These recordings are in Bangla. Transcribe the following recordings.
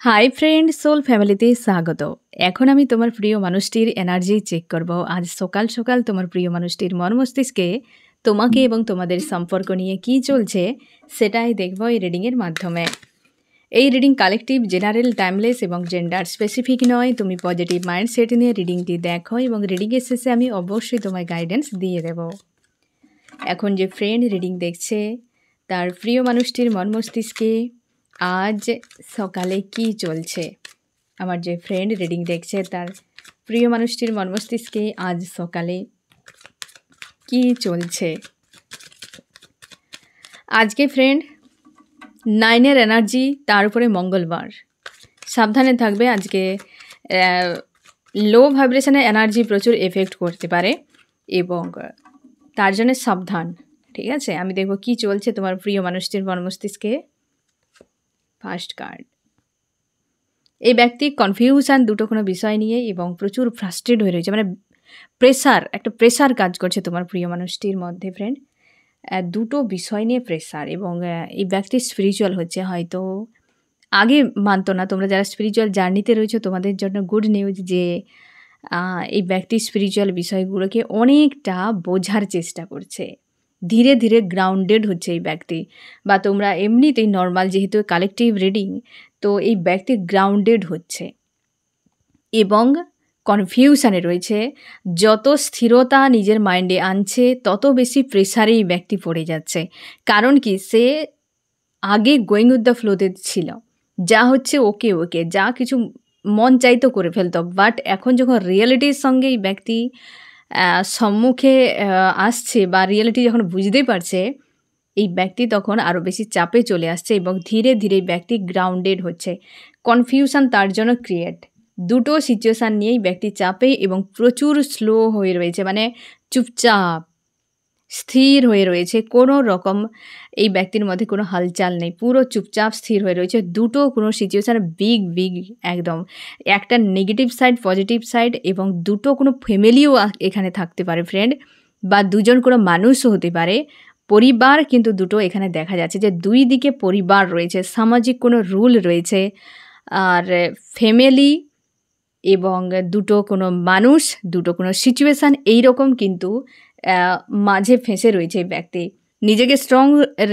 হাই ফ্রেন্ড, সোল ফ্যামিলিতে স্বাগত। এখন আমি তোমার প্রিয় মানুষটির এনার্জি চেক করব। আজ সকাল সকাল তোমার প্রিয় মানুষটির মন মস্তিষ্কে তোমাকে এবং তোমাদের সম্পর্ক নিয়ে কি চলছে সেটাই দেখব এই রিডিংয়ের মাধ্যমে। এই রিডিং কালেকটিভ, জেনারেল, টাইমলেস এবং জেন্ডার স্পেসিফিক নয়। তুমি পজিটিভ মাইন্ডসেট নিয়ে রিডিংটি দেখো এবং রিডিংয়ের শেষে আমি অবশ্যই তোমায় গাইডেন্স দিয়ে দেব। এখন যে ফ্রেন্ড রিডিং দেখছে তার প্রিয় মানুষটির মন মস্তিষ্কে আজ সকালে কি চলছে, আমার যে ফ্রেন্ড রিডিং দেখছে তার প্রিয় মানুষটির মন মস্তিষ্কে আজ সকালে কি চলছে। আজকে ফ্রেন্ড 9-এর এনার্জি, তার উপরে মঙ্গলবার। সাবধানে থাকবে, আজকে লো ভাইব্রেশনের এনার্জি প্রচুর এফেক্ট করতে পারে এবং তার জন্য সাবধান। ঠিক আছে, আমি দেখব কি চলছে তোমার প্রিয় মানুষটির মন মস্তিষ্কে। ফার্স্ট কার্ড, এই ব্যক্তি কনফিউশন দুটো কোনো বিষয় নিয়ে এবং প্রচুর ফ্রাস্ট্রেট হয়ে রয়েছে, মানে একটা প্রেসার কাজ করছে তোমার প্রিয় মানুষটির মধ্যে ফ্রেন্ড। দুটো বিষয় নিয়ে প্রেসার এবং এই ব্যক্তি স্পিরিচুয়াল হচ্ছে, হয়তো আগে মানতো না। তোমরা যারা স্পিরিচুয়াল জার্নিতে রয়েছে তোমাদের জন্য গুড নিউজ যে এই ব্যক্তি স্পিরিচুয়াল বিষয়গুলোকে অনেকটা বোঝার চেষ্টা করছে, ধীরে ধীরে গ্রাউন্ডেড হচ্ছে এই ব্যক্তি। বা তোমরা এমনিতেই নর্মাল, যেহেতু কালেকটিভ রিডিং, তো এই ব্যক্তি গ্রাউন্ডেড হচ্ছে এবং কনফিউশনে রয়েছে। যত স্থিরতা নিজের মাইন্ডে আনছে তত বেশি প্রেসারে এই ব্যক্তি পড়ে যাচ্ছে। কারণ কি, সে আগে গোয়িং উইথ দ্য ফ্লোতে ছিল, যা হচ্ছে ওকে ওকে, যা কিছু মন চাইতো করে ফেলতো। বাট এখন যখন রিয়েলিটির সঙ্গে এই ব্যক্তি সম্মুখে আসছে বা রিয়েলিটি যখন বুঝতে পারছে, এই ব্যক্তি তখন আরও বেশি চাপে চলে আসছে এবং ধীরে ধীরে ব্যক্তি গ্রাউন্ডেড হচ্ছে। কনফিউশন তার জন্য ক্রিয়েট, দুটো সিচুয়েশান নিয়েই ব্যক্তি চাপে এবং প্রচুর স্লো হয়ে রয়েছে, মানে চুপচাপ স্থির হয়ে রয়েছে। কোনো রকম এই ব্যক্তির মধ্যে কোনো হালচাল নেই, পুরো চুপচাপ স্থির হয়ে রয়েছে। দুটো কোনো সিচুয়েশান বিগ একদম, একটা নেগেটিভ সাইড, পজিটিভ সাইড, এবং দুটো কোনো ফ্যামিলিও এখানে থাকতে পারে ফ্রেন্ড, বা দুজন কোনো মানুষও হতে পারে। পরিবার কিন্তু দুটো এখানে দেখা যাচ্ছে যে দুই দিকে পরিবার রয়েছে, সামাজিক কোনো রুল রয়েছে, আর ফ্যামিলি এবং দুটো কোনো মানুষ, দুটো কোনো সিচুয়েশান, এইরকম কিন্তু মাঝে ফেঁসে রয়েছে এই ব্যক্তি। নিজেকে স্ট্রং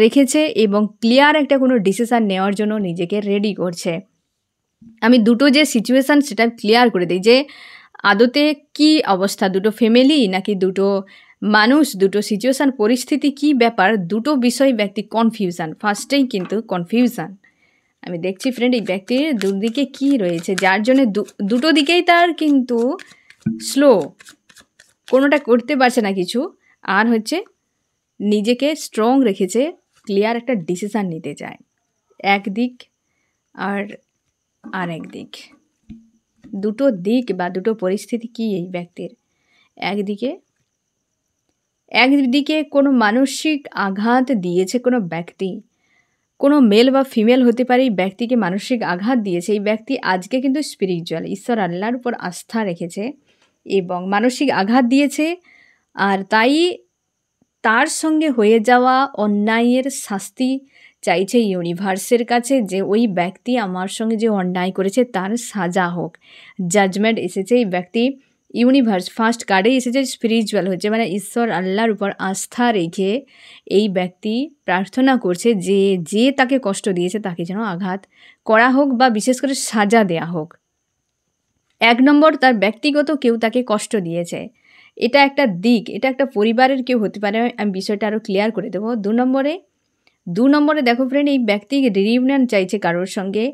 রেখেছে এবং ক্লিয়ার একটা কোনো ডিসিশান নেওয়ার জন্য নিজেকে রেডি করছে। আমি দুটো যে সিচুয়েশান সেটা ক্লিয়ার করে দিই যে আদতে কি অবস্থা, দুটো ফ্যামিলি নাকি দুটো মানুষ, দুটো সিচুয়েশান, পরিস্থিতি, কি ব্যাপার, দুটো বিষয় ব্যক্তি কনফিউশান। ফার্স্টেই কিন্তু কনফিউশান আমি দেখছি ফ্রেন্ড, এই ব্যক্তির দুদিকে কি রয়েছে, যার জন্য দুটো দিকেই তার কিন্তু স্লো, কোনোটা করতে পারছে না কিছু। আর হচ্ছে নিজেকে স্ট্রং রেখেছে, ক্লিয়ার একটা ডিসিশান নিতে চায়। একদিক আর একদিক, দুটো দিক বা দুটো পরিস্থিতি কি এই ব্যক্তির। একদিকে কোনো মানসিক আঘাত দিয়েছে কোনো ব্যক্তি, কোনো মেল বা ফিমেল হতে পারে, এই ব্যক্তিকে মানসিক আঘাত দিয়েছে। এই ব্যক্তি আজকে কিন্তু স্পিরিচুয়াল, ঈশ্বর আল্লাহর উপর আস্থা রেখেছে এবং মানসিক আঘাত দিয়েছে। আর তাই তার সঙ্গে হয়ে যাওয়া অন্যায়ের শাস্তি চাইছে ইউনিভার্সের কাছে, যে ওই ব্যক্তি আমার সঙ্গে যে অন্যায় করেছে তার সাজা হোক, জাজমেন্ট এসেছে। এই ব্যক্তি ইউনিভার্স, ফার্স্ট কার্ডেই এসেছে স্পিরিচুয়াল হচ্ছে, মানে ঈশ্বর আল্লাহর উপর আস্থা রেখে এই ব্যক্তি প্রার্থনা করছে যে তাকে কষ্ট দিয়েছে তাকে যেন আঘাত করা হোক বা বিশেষ করে সাজা দেয়া হোক। 1 নম্বর, তার ব্যক্তিগত কেউ তাকে কষ্ট দিয়েছে, এটা একটা দিক, এটা একটা পরিবারের কেউ হতে পারে। আমি বিষয়টা আরও ক্লিয়ার করে দেবো। 2 নম্বরে দেখো ফ্রেন্ড, এই ব্যক্তি রিইউনিয়ন চাইছে কারোর সঙ্গে,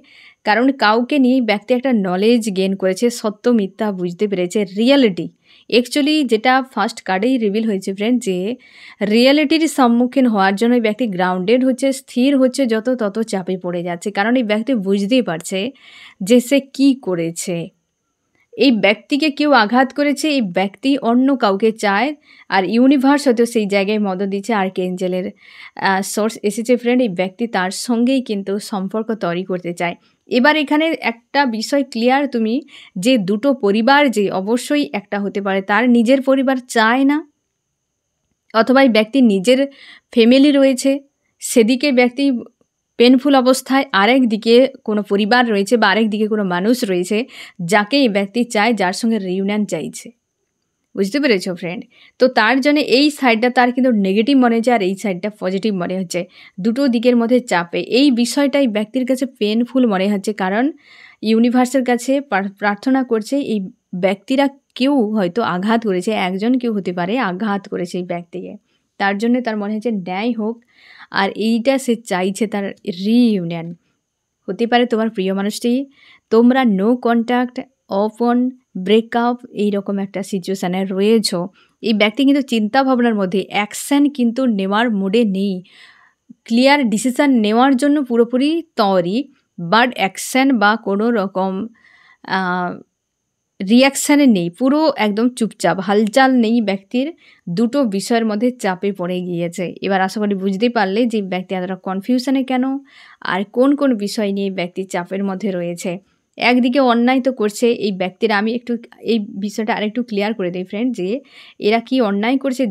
কারণ কাউকে নিয়ে ব্যক্তি একটা নলেজ গেইন করেছে, সত্য মিথ্যা বুঝতে পেরেছে, রিয়েলিটি। অ্যাকচুয়ালি যেটা ফার্স্ট কার্ডেই রিভিল হয়েছে ফ্রেন্ড, যে রিয়েলিটির সম্মুখীন হওয়ার জন্য এই ব্যক্তি গ্রাউন্ডেড হচ্ছে, স্থির হচ্ছে, তত চাপে পড়ে যাচ্ছে। কারণ এই ব্যক্তি বুঝতেই পারছে যে সে কী করেছে। এই ব্যক্তিকে কেউ আঘাত করেছে, এই ব্যক্তি অন্য কাউকে চায়, আর ইউনিভার্স হয়তো সেই জায়গায় মদত দিচ্ছে। আর্কএঞ্জেলের সোর্স এসেছে ফ্রেন্ড, এই ব্যক্তি তার সঙ্গেই কিন্তু সম্পর্ক তৈরি করতে চায়। এবার এখানে একটা বিষয় ক্লিয়ার, তুমি যে দুটো পরিবার যে অবশ্যই একটা হতে পারে তার নিজের পরিবার চায় না, অথবা এই ব্যক্তির নিজের ফ্যামিলি রয়েছে, সেদিকে ব্যক্তি পেনফুল অবস্থায় আরেক দিকে কোনো পরিবার রয়েছে বা আরেক দিকে কোনো মানুষ রয়েছে যাকে এই ব্যক্তি চায়, যার সঙ্গে রিউনিয়ন চাইছে। বুঝতে পেরেছো ফ্রেন্ড? তো তার জন্য এই সাইডটা তার কিন্তু নেগেটিভ মনে হচ্ছে আর এই সাইডটা পজিটিভ মনে হচ্ছে, দুটো দিকের মধ্যে চাপে। এই বিষয়টাই ব্যক্তির কাছে পেনফুল মনে হচ্ছে, কারণ ইউনিভার্সের কাছে প্রার্থনা করছে এই ব্যক্তিরা কেউ হয়তো আঘাত করেছে, একজন কেউ হতে পারে আঘাত করেছে এই ব্যক্তিকে, তার জন্য তার মনে হচ্ছে ন্যায় হোক, আর এইটা সে চাইছে তার রিইউনিয়ন। হতে পারে তোমার প্রিয় মানুষটি, তোমরা নো কন্ট্যাক্ট, ওপেন ব্রেকআপ এইরকম একটা সিচুয়েশানে রয়েছ। এই ব্যক্তি কিন্তু চিন্তা ভাবনার মধ্যে, অ্যাকশান কিন্তু নেওয়ার মুডে নেই, ক্লিয়ার ডিসিশান নেওয়ার জন্য পুরোপুরি তৈরি, বাট অ্যাকশান বা কোনো রকম রিয়াকশানে নেই, পুরো একদম চুপচাপ, হালচাল নেই ব্যক্তির। দুটো বিষয়ের মধ্যে চাপে পড়ে গিয়েছে। এবার আশা করি বুঝতে পারলে যে ব্যক্তি এতটা কনফিউশনে কেন, আর কোন কোন বিষয় নিয়ে ব্যক্তি চাপের মধ্যে রয়েছে। একদিকে অন্যায় তো করছে এই ব্যক্তিরা, আমি একটু এই বিষয়টা আরেকটু ক্লিয়ার করে দিই ফ্রেন্ড, যে এরা কি অন্যায় করছে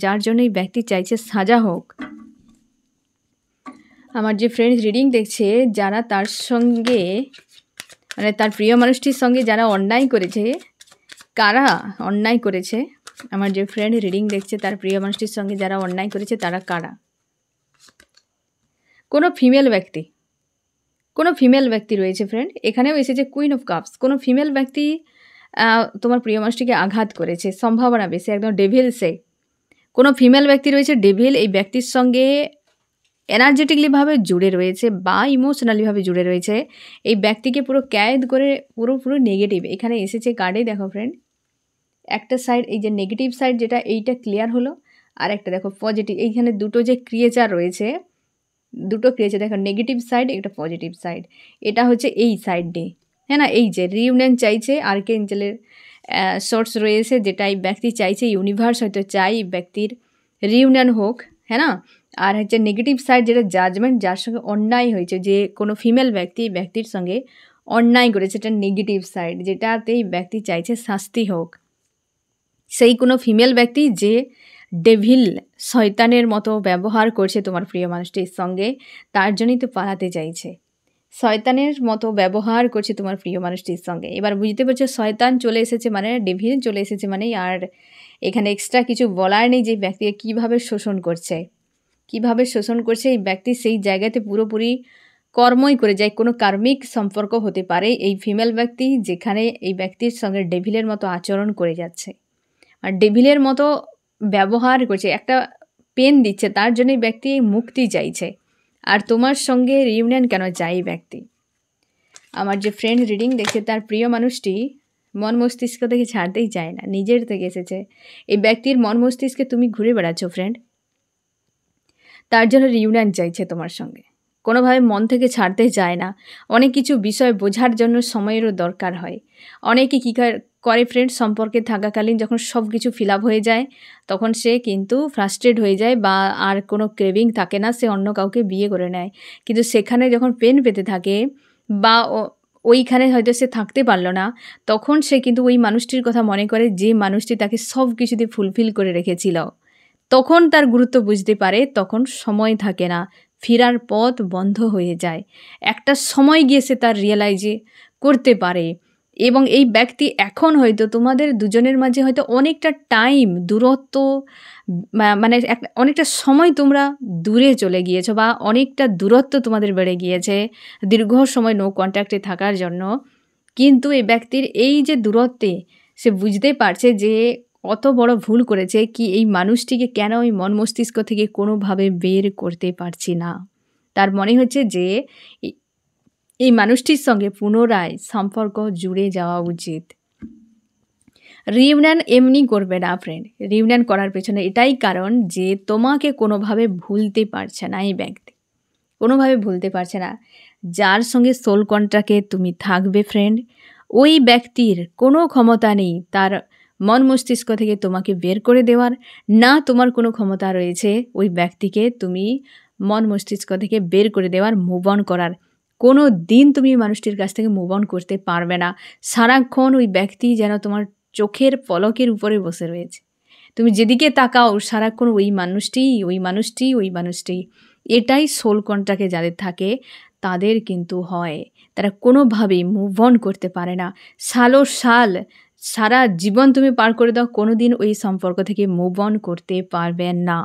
যার জন্য এই ব্যক্তি চাইছে সাজা হোক। আমার যে ফ্রেন্ডস রিডিং দেখছে, যারা তার সঙ্গে মানে তার প্রিয় মানুষটির সঙ্গে যারা অন্যায় করেছে, কারা অন্যায় করেছে, আমার যে ফ্রেন্ড রিডিং দেখছে তার প্রিয় মানুষটির সঙ্গে যারা অন্যায় করেছে তারা কারা? কোনো ফিমেল ব্যক্তি রয়েছে ফ্রেন্ড। এখানেও এসেছে কুইন অফ কাপস। কোনো ফিমেল ব্যক্তি তোমার প্রিয় মানুষটিকে আঘাত করেছে, সম্ভাবনা বেশি, একদম ডেভিল সে। কোনো ফিমেল ব্যক্তি রয়েছে ডেভিল, এই ব্যক্তির সঙ্গে এনার্জেটিকলিভাবে জুড়ে রয়েছে বা ইমোশনালিভাবে জুড়ে রয়েছে। এই ব্যক্তিকে পুরো ক্যাদ করে পুরো নেগেটিভ এখানে এসেছে কার্ডে। দেখো ফ্রেন্ড, একটা সাইড এই যে নেগেটিভ সাইড যেটা, এইটা ক্লিয়ার হলো, আর একটা দেখো পজিটিভ। এইখানে দুটো যে ক্রিয়েচার রয়েছে, দুটো ক্রিয়েচার দেখো, নেগেটিভ সাইড একটা পজিটিভ সাইড। এটা হচ্ছে এই সাইড ডে, হ্যাঁ না, এই যে রিউনিয়ন চাইছে, আর্কেঞ্জেলের সোর্স রয়েছে, যেটা এই ব্যক্তি চাইছে, ইউনিভার্স হয়তো চাই এই ব্যক্তির রিউনিয়ন হোক, হ্যাঁ না। আর হচ্ছে নেগেটিভ সাইড যেটা জাজমেন্ট, যার সঙ্গে অন্যায় হয়েছে, যে কোনো ফিমেল ব্যক্তির সঙ্গে অন্যায় করেছে, এটা নেগেটিভ সাইড, যেটাতে এই ব্যক্তি চাইছে শাস্তি হোক। সেই কোনো ফিমেল ব্যক্তি যে ডেভিল শয়তানের মতো ব্যবহার করছে তোমার প্রিয় মানুষটির সঙ্গে, তার জন্যই তো পালাতে চাইছে। শয়তানের মতো ব্যবহার করছে তোমার প্রিয় মানুষটির সঙ্গে। এবার বুঝতে পারছো, শয়তান চলে এসেছে মানে, ডেভিল চলে এসেছে মানে, আর এখানে এক্সট্রা কিছু বলার নেই যে ব্যক্তিকে কীভাবে শোষণ করছে, এই ব্যক্তি সেই জায়গাতে পুরোপুরি কর্মই করে যায়। কোনো কার্মিক সম্পর্ক হতে পারে এই ফিমেল ব্যক্তি, যেখানে এই ব্যক্তির সঙ্গে ডেভিলের মতো আচরণ করে যাচ্ছে, আর ডেভিলের মতো ব্যবহার করছে, একটা পেন দিচ্ছে, তার জন্যই ব্যক্তি মুক্তি চাইছে। আর তোমার সঙ্গে রিউনিয়ন কেন চাই ব্যক্তি? আমার যে ফ্রেন্ড রিডিং দেখছে, তার প্রিয় মানুষটি মন মস্তিষ্ক থেকে ছাড়তেই চায় না, নিজের থেকে এসেছে। এই ব্যক্তির মন মস্তিষ্কে তুমি ঘুরে বেড়াচ্ছ ফ্রেন্ড, তার জন্য রিউনিয়ন চাইছে তোমার সঙ্গে, কোনোভাবে মন থেকে ছাড়তে চায় না। অনেক কিছু বিষয় বোঝার জন্য সময়েরও দরকার হয়। অনেকে কী করে ফ্রেন্ড, সম্পর্কে থাকাকালীন যখন সব কিছু ফিল আপ হয়ে যায়, তখন সে কিন্তু ফ্রাস্ট্রেট হয়ে যায় বা আর কোনো ক্রেভিং থাকে না, সে অন্য কাউকে বিয়ে করে নেয়। কিন্তু সেখানে যখন পেন পেতে থাকে বা ওইখানে হয়তো সে থাকতে পারলো না, তখন সে কিন্তু ওই মানুষটির কথা মনে করে, যে মানুষটি তাকে সব কিছু দিয়ে ফুলফিল করে রেখেছিল। তখন তার গুরুত্ব বুঝতে পারে, তখন সময় থাকে না, ফেরার পথ বন্ধ হয়ে যায়। একটা সময় গিয়ে সে তার রিয়েলাইজে করতে পারে। এবং এই ব্যক্তি এখন হয়তো তোমাদের দুজনের মাঝে হয়তো অনেকটা টাইম দূরত্ব, মানে অনেকটা সময় তোমরা দূরে চলে গিয়েছো, বা অনেকটা দূরত্ব তোমাদের বেড়ে গিয়েছে দীর্ঘ সময় নো কন্ট্যাক্টে থাকার জন্য। কিন্তু এই ব্যক্তির এই যে দূরত্বে সে বুঝতে পারছে যে অত বড় ভুল করেছে, কি এই মানুষটিকে কেন ওই মন মস্তিষ্ক থেকে কোনোভাবে বের করতে পারছি না। তার মনে হচ্ছে যে এই মানুষটির সঙ্গে পুনরায় সম্পর্ক জুড়ে যাওয়া উচিত। রিউনিয়ন এমনি করবে না ফ্রেন্ড, রিউনিয়ন করার পেছনে এটাই কারণ যে তোমাকে কোনোভাবে ভুলতে পারছে না এই ব্যক্তি, কোনোভাবে ভুলতে পারছে না। যার সঙ্গে সোল কন্ট্রাক্টে তুমি থাকবে ফ্রেন্ড, ওই ব্যক্তির কোনো ক্ষমতা নেই তার মন মস্তিষ্ক থেকে তোমাকে বের করে দেওয়ার, না তোমার কোনো ক্ষমতা রয়েছে ওই ব্যক্তিকে তুমি মন মস্তিষ্ক থেকে বের করে দেওয়ার, মুভ অন করার। কোনো দিন তুমি মানুষটির কাছ থেকে মুভ অন করতে পারবে না। সারাক্ষণ ওই ব্যক্তি যেন তোমার চোখের পলকের উপরে বসে রয়েছে, তুমি যেদিকে তাকাও সারাক্ষণ ওই মানুষটি। এটাই সোল কন্ট্রাক্টে যাদের থাকে তাদের কিন্তু হয়। তারা কোনোভাবেই মুভ অন করতে পারে না। সাল সারা জীবন তুমি পার করে দাও, কোনোদিন ওই সম্পর্ক থেকে মুভ অন করতে পারবে না।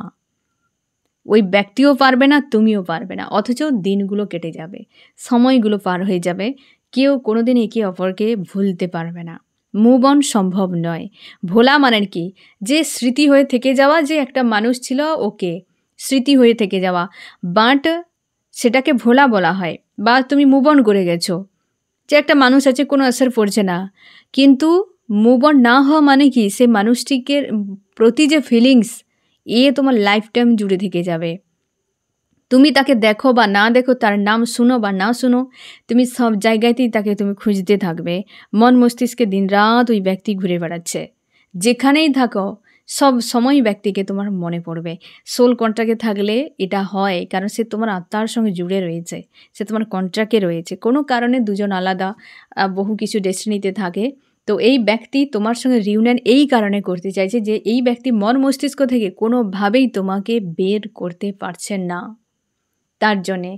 ওই ব্যক্তিও পারবে না, তুমিও পারবে না। অথচ দিনগুলো কেটে যাবে, সময়গুলো পার হয়ে যাবে, কেউ কোনোদিন একে অপরকে ভুলতে পারবে না। মুভ অন সম্ভব নয়। ভোলা মানে কি? যে স্মৃতি হয়ে থেকে যাওয়া, যে একটা মানুষ ছিল ওকে স্মৃতি হয়ে থেকে যাওয়া, বাট সেটাকে ভোলা বলা হয়। বা তুমি মুভ অন করে গেছো, যে একটা মানুষ আছে কোনো আসর পড়ছে না, কিন্তু মুভ অন না হওয়া মানে কি? সে মানুষটিকে প্রতি যে ফিলিংস তোমার লাইফ টাইম জুড়ে থেকে যাবে। তুমি তাকে দেখো বা না দেখো, তার নাম শুনো বা না শুনো, তুমি সব জায়গাতেই তাকে তুমি খুঁজতে থাকবে। মন মস্তিষ্কে দিনরাত ওই ব্যক্তি ঘুরে বেড়াচ্ছে। যেখানেই থাকো সব সময় ব্যক্তিকে তোমার মনে পড়বে। সোল কন্ট্রাক্টে থাকলে এটা হয়, কারণ সে তোমার আত্মার সঙ্গে জুড়ে রয়েছে, সে তোমার কন্ট্রাক্টে রয়েছে। কোনো কারণে দুজন আলাদা, বহু কিছু ডেস্টিনিতে থাকে। তো এই ব্যক্তি তোমার সঙ্গে রিউনিয়ন এই কারণে করতে চাইছে যে এই ব্যক্তি মন মস্তিষ্ক থেকে কোনোভাবেই তোমাকে বের করতে পারছে না, তার জন্যে।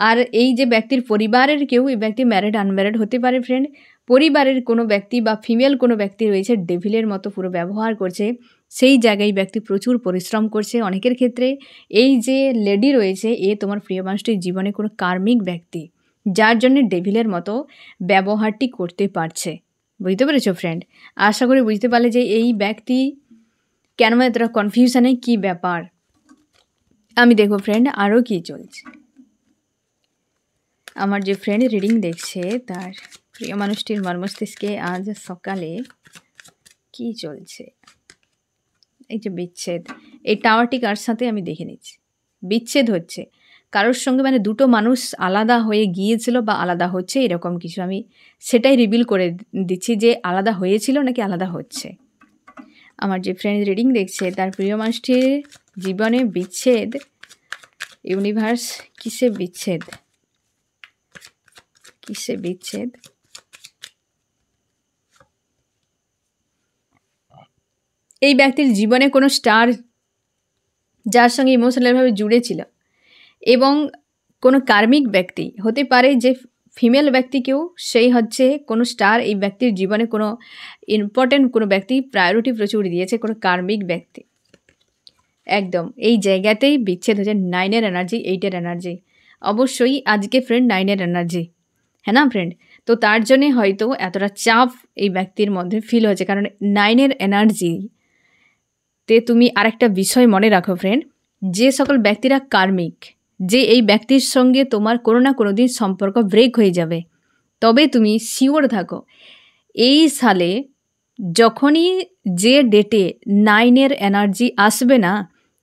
আর এই যে ব্যক্তির পরিবারের কেউ, এই ব্যক্তি ম্যারিড আনম্যারিড হতে পারে ফ্রেন্ড, পরিবারের কোনো ব্যক্তি বা ফিমেল কোনো ব্যক্তি রয়েছে, ডেভিলের মতো পুরো ব্যবহার করছে। সেই জায়গায় ব্যক্তি প্রচুর পরিশ্রম করছে। অনেকের ক্ষেত্রে এই যে লেডি রয়েছে, তোমার প্রিয় মানুষটির জীবনে কোনো কার্মিক ব্যক্তি, যার জন্য ডেভিলের মতো ব্যবহারটি করতে পারছে। বুঝতে পেরেছো ফ্রেন্ড? আশা করি বুঝতে পারলে যে এই ব্যক্তি কেন এতটা কনফিউশনে, কী ব্যাপার। আমি দেখো ফ্রেন্ড আরও কী চলছে। আমার যে ফ্রেন্ড রিডিং দেখছে তার প্রিয় মানুষটির মর্মস্তিষ্কে আজ সকালে কি চলছে। এই যে বিচ্ছেদ, এই টাওয়ারটি কার সাথে আমি দেখে নিচ্ছি। বিচ্ছেদ হচ্ছে কারোর সঙ্গে, মানে দুটো মানুষ আলাদা হয়ে গিয়েছিল বা আলাদা হচ্ছে, এরকম কিছু। আমি সেটাই রিভিল করে দিচ্ছি যে আলাদা হয়েছিল নাকি আলাদা হচ্ছে। আমার যে ফ্রেন্ড রিডিং দেখছে তার প্রিয় মানুষটির জীবনে বিচ্ছেদ। ইউনিভার্স কিসে বিচ্ছেদ, কিসে বিচ্ছেদ? এই ব্যক্তির জীবনে কোনো স্টার যার সঙ্গে ইমোশনালভাবে জুড়েছিল, এবং কোনো কার্মিক ব্যক্তি হতে পারে, যে ফিমেল ব্যক্তি কেউ, সেই হচ্ছে কোনো স্টার এই ব্যক্তির জীবনে কোনো ইম্পর্টেন্ট কোনো ব্যক্তি প্রায়োরিটি প্রচুর দিয়েছে, কোনো কার্মিক ব্যক্তি। একদম এই জায়গাতেই বিচ্ছেদ হচ্ছে। 9-এর এনার্জি, 8-এর এনার্জি, অবশ্যই আজকে ফ্রেন্ড 9-এর এনার্জি, হ্যাঁ না ফ্রেন্ড? তো তার জন্যে হয়তো এতটা চাপ এই ব্যক্তির মধ্যে ফিল হচ্ছে, কারণ 9-এর এনার্জিতে তুমি আরেকটা বিষয় মনে রাখো ফ্রেন্ড, যে সকল ব্যক্তিরা কার্মিক, যে এই ব্যক্তির সঙ্গে তোমার কোনো না কোনো দিন সম্পর্ক ব্রেক হয়ে যাবে, তবে তুমি শিওর থাকো এই সালে যখনই যে ডেটে 9-এর এনার্জি আসবে না,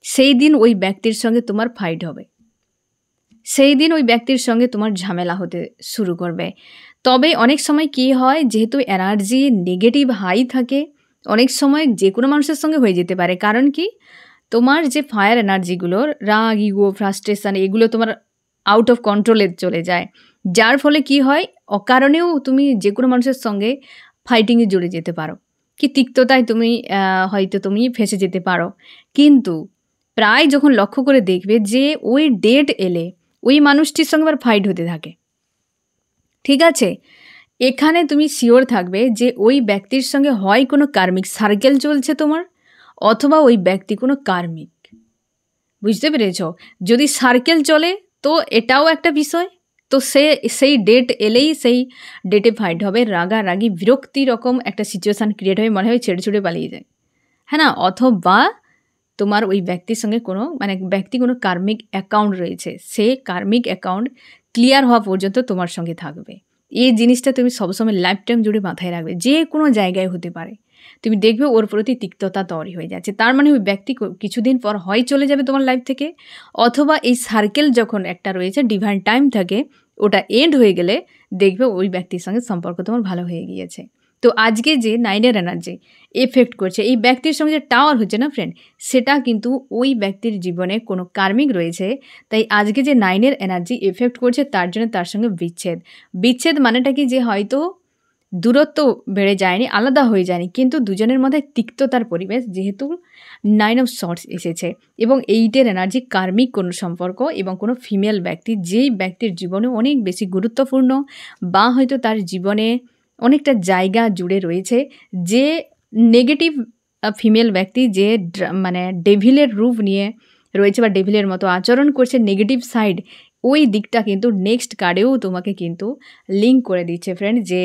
সেই দিন ওই ব্যক্তির সঙ্গে তোমার ফাইট হবে, সেই দিন ওই ব্যক্তির সঙ্গে তোমার ঝামেলা হতে শুরু করবে। তবে অনেক সময় কি হয়, যেহেতু এনার্জি নেগেটিভ হাই থাকে, অনেক সময় যে কোনো মানুষের সঙ্গে হয়ে যেতে পারে। কারণ কি, তোমার যে ফায়ার এনার্জিগুলোর রাগ, ইগো, ফ্রাস্ট্রেশন, এগুলো তোমার আউট অফ কন্ট্রোলে চলে যায়, যার ফলে কি হয়, অকারণেও তুমি যে কোনো মানুষের সঙ্গে ফাইটিংয়ে জড়ে যেতে পারো, কি তিক্ততায় তুমি হয়তো তুমি ফেঁসে যেতে পারো। কিন্তু প্রায় যখন লক্ষ্য করে দেখবে যে ওই ডেট এলে ওই মানুষটির সঙ্গে আবার ফাইট হতে থাকে, ঠিক আছে, এখানে তুমি শিওর থাকবে যে ওই ব্যক্তির সঙ্গে হয় কোনো কার্মিক সার্কেল চলছে তোমার, অথবা ওই ব্যক্তি কোনো কার্মিক। বুঝতে পেরেছ? যদি সার্কেল চলে তো এটাও একটা বিষয়। তো সেই ডেট এলেই সেই ডেটে ফাইট হবে, রাগারাগি বিরক্তি রকম একটা সিচুয়েশান ক্রিয়েট হয়ে মনে হয় ছেড়ে ছুড়ে পালিয়ে যায়, হ্যাঁ না? অথবা তোমার ওই ব্যক্তির সঙ্গে কোনো ব্যক্তি কোনো কার্মিক অ্যাকাউন্ট রয়েছে, সে কার্মিক অ্যাকাউন্ট ক্লিয়ার হওয়া পর্যন্ত তোমার সঙ্গে থাকবে। এই জিনিসটা তুমি সবসময় লাইফ টাইম জুড়ে মাথায় রাখবে, যে কোনো জায়গায় হতে পারে। তুমি দেখবে ওর প্রতি তিক্ততা তৈরি হয়ে যাচ্ছে, তার মানে ওই ব্যক্তি কিছুদিন পর হয় চলে যাবে তোমার লাইফ থেকে, অথবা এই সার্কেল যখন একটা রয়েছে ডিভাইন টাইম থাকে, ওটা এন্ড হয়ে গেলে দেখবে ওই ব্যক্তির সঙ্গে সম্পর্ক তোমার ভালো হয়ে গিয়েছে। তো আজকে যে 9-এর এনার্জি এফেক্ট করছে এই ব্যক্তির সঙ্গে যে টাওয়ার হচ্ছে না ফ্রেন্ড, সেটা কিন্তু ওই ব্যক্তির জীবনে কোনো কার্মিক রয়েছে। তাই আজকে যে 9-এর এনার্জি এফেক্ট করছে তার জন্য তার সঙ্গে বিচ্ছেদ মানেটা কি, যে হয়তো দূরত্ব বেড়ে যায়নি, আলাদা হয়ে যায়নি, কিন্তু দুজনের মধ্যে তিক্ততার পরিবেশ, যেহেতু নাইন অফ শর্টস এসেছে এবং এইটের এনার্জি কার্মিক কোনো সম্পর্ক এবং কোনো ফিমেল ব্যক্তি, যেই ব্যক্তির জীবনে অনেক বেশি গুরুত্বপূর্ণ বা হয়তো তার জীবনে অনেকটা জায়গা জুড়ে রয়েছে, যে নেগেটিভ ফিমেল ব্যক্তি, যে মানে ডেভিলের রূপ নিয়ে রয়েছে বা ডেভিলের মতো আচরণ করছে, নেগেটিভ সাইড, ওই দিকটা কিন্তু নেক্সট কার্ডেও তোমাকে কিন্তু লিঙ্ক করে দিচ্ছে ফ্রেন্ড, যে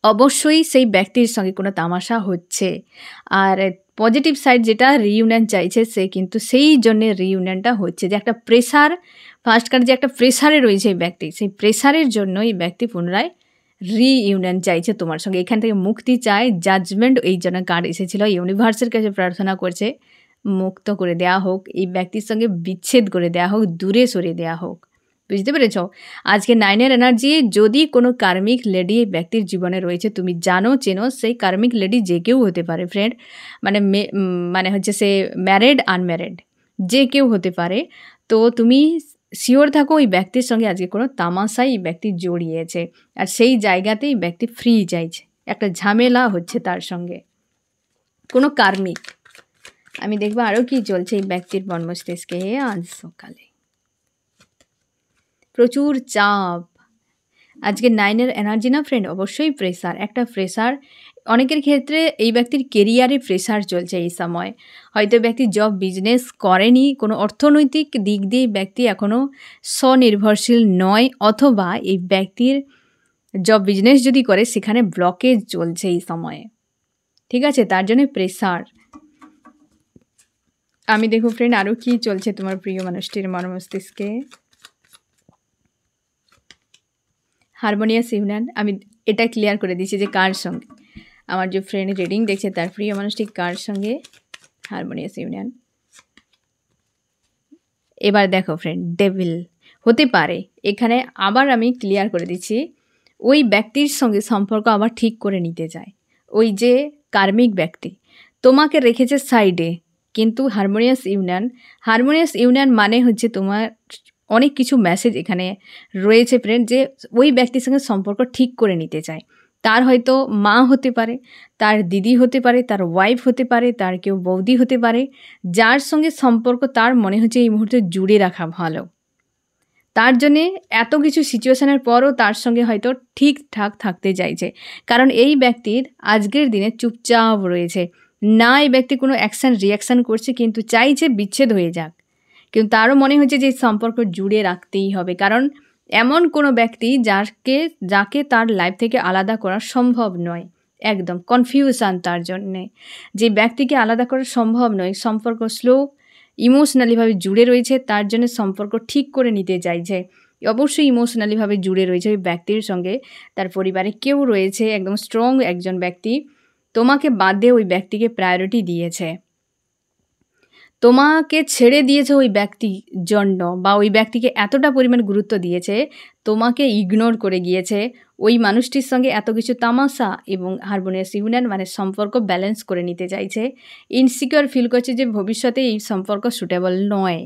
অবশ্যই সেই ব্যক্তির সঙ্গে কোনো তামাশা হচ্ছে। আর পজিটিভ সাইড যেটা রিইউনিয়ন চাইছে, সে কিন্তু সেই জন্যে রিইউনিয়নটা হচ্ছে, যে একটা প্রেশার, ফার্স্ট কার্ড যে একটা প্রেশারে রয়েছে এই ব্যক্তি, সেই প্রেশারের জন্য এই ব্যক্তি পুনরায় রিইউনিয়ন চাইছে তোমার সঙ্গে, এখান থেকে মুক্তি চায়। জাজমেন্ট এই জন্য কার্ড এসেছিল, ইউনিভার্সের কাছে প্রার্থনা করছে মুক্ত করে দেওয়া হোক, এই ব্যক্তির সঙ্গে বিচ্ছেদ করে দেওয়া হোক, দূরে সরে দেওয়া হোক। বুঝতে পেরেছ? আজকে নাইনের এনার্জি, যদি কোনো কার্মিক লেডি এই ব্যক্তির জীবনে রয়েছে, তুমি জানো, চেনো, সেই কার্মিক লেডি যে কেউ হতে পারে ফ্রেন্ড, মানে হচ্ছে সে ম্যারিড আনম্যারিড যে কেউ হতে পারে। তো তুমি শিওর থাকো ওই ব্যক্তির সঙ্গে আজকে কোনো তামাশাই এই ব্যক্তি জড়িয়েছে, আর সেই জায়গাতেই ব্যক্তি ফ্রি চাইছে, একটা ঝামেলা হচ্ছে তার সঙ্গে কোনো কার্মিক। আমি দেখবো আরও কি চলছে এই ব্যক্তির মস্তিষ্কে আজ সকালে। প্রচুর চাপ আজকে নাইনের এনার্জি না ফ্রেন্ড, অবশ্যই প্রেসার, একটা প্রেসার অনেকের ক্ষেত্রে এই ব্যক্তির কেরিয়ারে প্রেসার চলছে এই সময়। হয়তো ব্যক্তি জব বিজনেস করেনি, কোনো অর্থনৈতিক দিক দিয়ে ব্যক্তি এখনও স্বনির্ভরশীল নয়, অথবা এই ব্যক্তির জব বিজনেস যদি করে সেখানে ব্লকেজ চলছে এই সময়ে, ঠিক আছে, তার জন্য প্রেসার। আমি দেখো ফ্রেন্ড আরও কি চলছে তোমার প্রিয় মানুষটির মস্তিষ্কে। হারমোনিয়াস ইউনিয়ন, আমি এটা ক্লিয়ার করে দিচ্ছি যে কার সঙ্গে আমার যে ফ্রেন্ড রিডিং দেখছে তার প্রিয় মানুষটি কার সঙ্গে হারমোনিয়াস ইউনিয়ন। এবার দেখো ফ্রেন্ড, ডেভিল হতে পারে এখানে, আবার আমি ক্লিয়ার করে দিচ্ছি, ওই ব্যক্তির সঙ্গে সম্পর্ক আবার ঠিক করে নিতে চায়, ওই যে কার্মিক ব্যক্তি তোমাকে রেখেছে সাইডে, কিন্তু হারমোনিয়াস ইউনিয়ন মানে হচ্ছে তোমার অনেক কিছু মেসেজ এখানে রয়েছে ফ্রেন্ড, যে ওই ব্যক্তির সঙ্গে সম্পর্ক ঠিক করে নিতে চায়। তার হয়তো মা হতে পারে, তার দিদি হতে পারে, তার ওয়াইফ হতে পারে, তার কেউ বৌদি হতে পারে, যার সঙ্গে সম্পর্ক তার মনে হচ্ছে এই মুহূর্তে জুড়ে রাখা ভালো। তার জন্যে এত কিছু সিচুয়েশানের পরও তার সঙ্গে হয়তো ঠিকঠাক থাকতে চাইছে, কারণ এই ব্যক্তির আজকের দিনে চুপচাপ রয়েছে না, এই ব্যক্তি কোনো অ্যাকশান রিয়াকশান করছে, কিন্তু চাইছে বিচ্ছেদ হয়ে যাক, কিন্তু তারও মনে হচ্ছে যে সম্পর্ক জুড়ে রাখতেই হবে, কারণ এমন কোনো ব্যক্তি যাকে তার লাইফ থেকে আলাদা করা সম্ভব নয়, একদম কনফিউশন তার জন্যে, যে ব্যক্তিকে আলাদা করা সম্ভব নয়, সম্পর্ক স্লো ইমোশনালিভাবে জুড়ে রয়েছে, তার জন্য সম্পর্ক ঠিক করে নিতে চাইছে। অবশ্যই ইমোশনালিভাবে জুড়ে রয়েছে ওই ব্যক্তির সঙ্গে, তার পরিবারে কেউ রয়েছে, একদম স্ট্রং একজন ব্যক্তি, তোমাকে বাদ দিয়ে ওই ব্যক্তিকে প্রায়োরিটি দিয়েছে, তোমাকে ছেড়ে দিয়েছে ওই ব্যক্তির জন্য, বা ওই ব্যক্তিকে এতটা পরিমাণ গুরুত্ব দিয়েছে, তোমাকে ইগনোর করে গিয়েছে, ওই মানুষটির সঙ্গে এত কিছু তামাশা, এবং হারমোনিয়াস ইউনিয়ন মানে সম্পর্ক ব্যালেন্স করে নিতে চাইছে, ইনসিকিউর ফিল করছে যে ভবিষ্যতে এই সম্পর্ক সুটেবল নয়,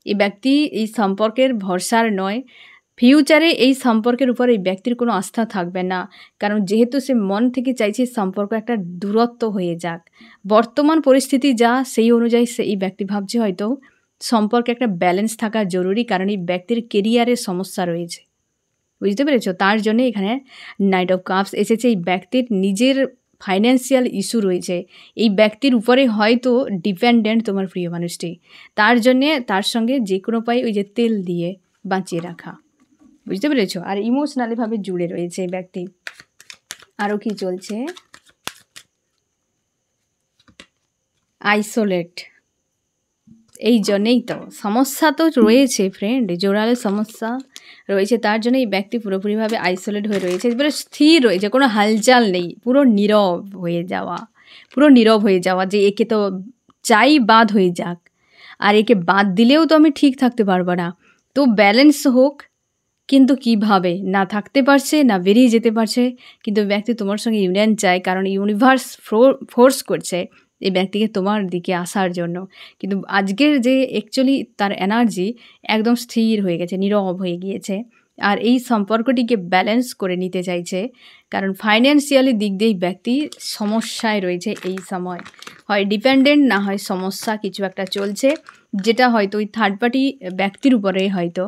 এই ব্যক্তি এই সম্পর্কের ভরসার নয়, ফিউচারে এই সম্পর্কের উপর এই ব্যক্তির কোনো আস্থা থাকবে না, কারণ যেহেতু সে মন থেকে চাইছে সম্পর্ক একটা দূরত্ব হয়ে যাক, বর্তমান পরিস্থিতি যা সেই অনুযায়ী সে এই ব্যক্তি ভাবছে হয়তো সম্পর্কে একটা ব্যালেন্স থাকা জরুরি, কারণ এই ব্যক্তির কেরিয়ারের সমস্যা রয়েছে, বুঝতে পেরেছো, তার জন্য এখানে নাইট অফ কাপস এসেছে। এই ব্যক্তির নিজের ফাইন্যান্সিয়াল ইস্যু রয়েছে, এই ব্যক্তির উপরে হয়তো ডিপেন্ডেন্ট তোমার প্রিয় মানুষটি, তার জন্যে তার সঙ্গে যে কোনো উপায়ে ওই যে তেল দিয়ে বাঁচিয়ে রাখা, বুঝতে পেরেছো, আর ইমোশনালিভাবে জুড়ে রয়েছে এই ব্যক্তি। আরও কি চলছে, আইসোলেট, এই জন্যেই তো সমস্যা তো রয়েছে ফ্রেন্ড, জোরালো সমস্যা রয়েছে, তার জন্য এই ব্যক্তি পুরোপুরিভাবে আইসোলেট হয়ে রয়েছে, এবারে স্থির রয়েছে, কোনো হালচাল নেই, পুরো নীরব হয়ে যাওয়া, যে একে তো চাই বাদ হয়ে যাক, আর একে বাদ দিলেও তো আমি ঠিক থাকতে পারবো না, তো ব্যালেন্স হোক, কিন্তু কিভাবে না থাকতে পারছে না বেরিয়ে যেতে পারছে, কিন্তু ব্যক্তি তোমার সঙ্গে ইউনিয়ন চায়, কারণ ইউনিভার্স ফোর্স করছে এই ব্যক্তিকে তোমার দিকে আসার জন্য, কিন্তু আজকের যে অ্যাকচুয়ালি তার এনার্জি একদম স্থির হয়ে গেছে, নীরব হয়ে গিয়েছে, আর এই সম্পর্কটিকে ব্যালেন্স করে নিতে চাইছে, কারণ ফাইন্যান্সিয়ালি দিক দিয়ে ব্যক্তি সমস্যায় রয়েছে এই সময়। হয় ডিপেন্ডেন্ট, না হয় সমস্যা কিছু একটা চলছে, যেটা হয়তো ওই থার্ড পার্টি ব্যক্তির উপরে হয়তো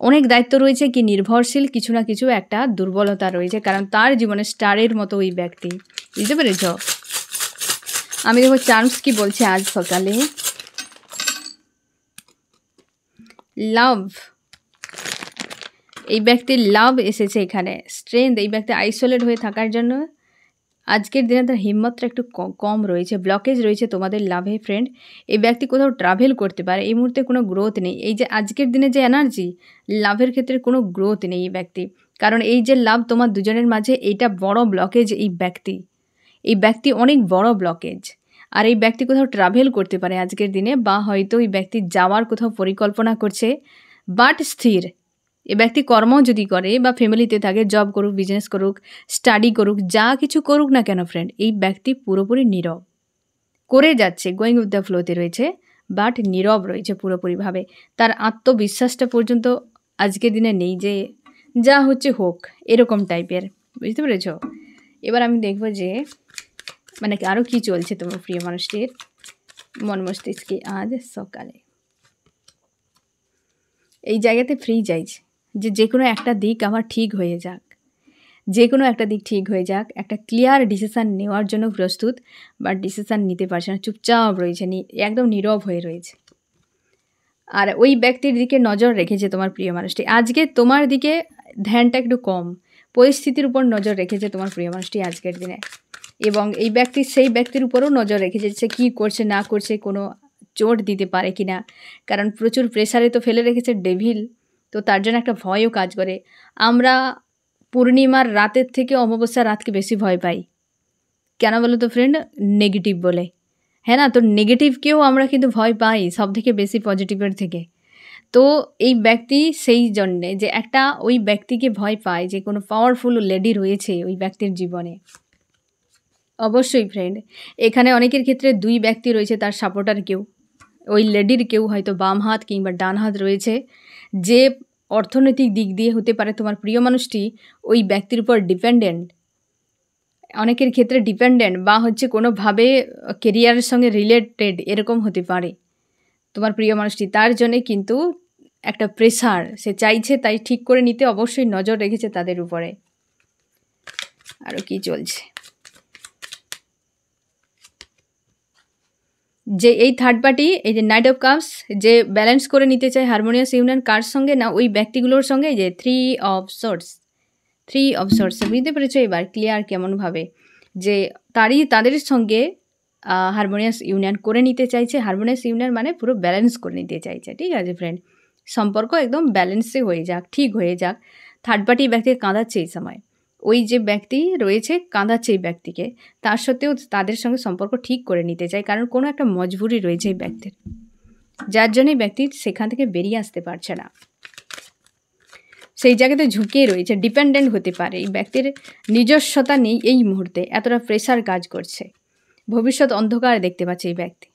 অনেক দায়িত্ব রয়েছে, কি নির্ভরশীল কিছু না কিছু একটা দুর্বলতা রয়েছে, কারণ তার জীবনে স্টারের মতো ওই ব্যক্তি। বুঝতে পেরেছ? আমি দেখো চার্মস কি বলছে আজ সকালে। লাভ, এই ব্যক্তির লাভ এসেছে এখানে, স্ট্রেংথ। এই ব্যক্তি আইসোলেট হয়ে থাকার জন্য আজকের দিনে তার হিম্মতটা একটু কম রয়েছে, ব্লকেজ রয়েছে তোমাদের লাভে ফ্রেন্ড। এই ব্যক্তি কোথাও ট্রাভেল করতে পারে, এই মুহূর্তে কোনো গ্রোথ নেই। এই যে আজকের দিনে যে এনার্জি, লাভের ক্ষেত্রে কোনো গ্রোথ নেই এই ব্যক্তি, কারণ এই যে লাভ তোমার দুজনের মাঝে, এইটা বড় ব্লকেজ। এই ব্যক্তি অনেক বড় ব্লকেজ। আর এই ব্যক্তি কোথাও ট্রাভেল করতে পারে আজকের দিনে, বা হয়তো এই ব্যক্তি যাওয়ার কোথাও পরিকল্পনা করছে, বাট স্থির। এ ব্যক্তি কর্ম যদি করে বা ফ্যামিলিতে থাকে, জব করুক, বিজনেস করুক, স্টাডি করুক, যা কিছু করুক না কেন ফ্রেন্ড, এই ব্যক্তি পুরোপুরি নীরব করে যাচ্ছে, গোয়িং উইথ দ্য ফ্লোতে রয়েছে, বাট নীরব রয়েছে পুরোপুরিভাবে। তার আত্মবিশ্বাসটা পর্যন্ত আজকের দিনে নেই যে যা হচ্ছে হোক, এরকম টাইপের। বুঝতে পেরেছ? এবার আমি দেখব যে মানে আরও কী চলছে তোমার প্রিয় মানুষটির মন মস্তিষ্কে আজ সকালে। এই জায়গাতে ফ্রি চাইছে যে কোনো একটা দিক আমার ঠিক হয়ে যাক, যে কোনো একটা দিক ঠিক হয়ে যাক, একটা ক্লিয়ার ডিসিশান নেওয়ার জন্য প্রস্তুত, বাট ডিসিশান নিতে পারছে না, চুপচাপ রয়েছে, একদম নীরব হয়ে রয়েছে। আর ওই ব্যক্তির দিকে নজর রেখেছে তোমার প্রিয় মানুষটি, আজকে তোমার দিকে ধ্যানটা একটু কম, পরিস্থিতির উপর নজর রেখেছে তোমার প্রিয় মানুষটি আজকের দিনে। এবং এই ব্যক্তি সেই ব্যক্তির উপরও নজর রেখেছে, সে কী করছে না করছে, কোনো চোট দিতে পারে কি না, কারণ প্রচুর প্রেসারে তো ফেলে রেখেছে ডেভিল, তো তার জন্য একটা ভয়ও কাজ করে। আমরা পূর্ণিমার রাতের থেকে অমাবস্যার রাতকে বেশি ভয় পাই, কেন বলো তো ফ্রেন্ড? নেগেটিভ বলে, হ্যাঁ না? তো নেগেটিভকেও আমরা কিন্তু ভয় পাই সব থেকে বেশি পজিটিভের থেকে। তো এই ব্যক্তি সেই জন্যে যে একটা ওই ব্যক্তিকে ভয় পায়, যে কোনো পাওয়ারফুল লেডি রয়েছে ওই ব্যক্তির জীবনে। অবশ্যই ফ্রেন্ড, এখানে অনেকের ক্ষেত্রে দুই ব্যক্তি রয়েছে, তার সাপোর্টার কেউ, ওই লেডির কেউ হয়তো বাম হাত কিংবা ডান হাত রয়েছে, যে অর্থনৈতিক দিক দিয়ে হতে পারে তোমার প্রিয় মানুষটি ওই ব্যক্তির উপর ডিপেন্ডেন্ট, অনেকের ক্ষেত্রে ডিপেন্ডেন্ট, বা হচ্ছে কোনোভাবে কেরিয়ারের সঙ্গে রিলেটেড, এরকম হতে পারে তোমার প্রিয় মানুষটি। তার জন্যে কিন্তু একটা প্রেসার সে চাইছে, তাই ঠিক করে নিতে অবশ্যই নজর রেখেছে তাদের উপরে। আরও কি চলছে যে এই থার্ড পার্টি, এই যে নাইট অফ কাপস, যে ব্যালেন্স করে নিতে চায় হারমোনিয়াস ইউনিয়ন কার সঙ্গে, না ওই ব্যক্তিগুলোর সঙ্গে, যে থ্রি অফ সোর্স বুঝতে পেরেছো এবার ক্লিয়ার কেমনভাবে, যে তাদের সঙ্গে হারমোনিয়াস ইউনিয়ন করে নিতে চাইছে। হারমোনিয়াস ইউনিয়ন মানে পুরো ব্যালেন্স করে নিতে চাইছে, ঠিক আছে ফ্রেন্ড? সম্পর্ক একদম ব্যালেন্সে হয়ে যাক, ঠিক হয়ে যাক। থার্ড পার্টি ব্যক্তিকে কাঁদাচ্ছে এই সময়, ওই যে ব্যক্তি রয়েছে কাঁদাচ্ছে এই ব্যক্তিকে, তার সত্ত্বেও তাদের সঙ্গে সম্পর্ক ঠিক করে নিতে চায়, কারণ কোনো একটা মজবুরি রয়েছে এই ব্যক্তির, যার জন্যই ব্যক্তি সেখান থেকে বেরিয়ে আসতে পারছে না, সেই জায়গাতে ঝুঁকিয়ে রয়েছে, ডিপেন্ডেন্ট হতে পারে। এই ব্যক্তির নিজস্বতা নেই এই মুহূর্তে, এতটা প্রেসার কাজ করছে, ভবিষ্যৎ অন্ধকার দেখতে পাচ্ছে এই ব্যক্তি,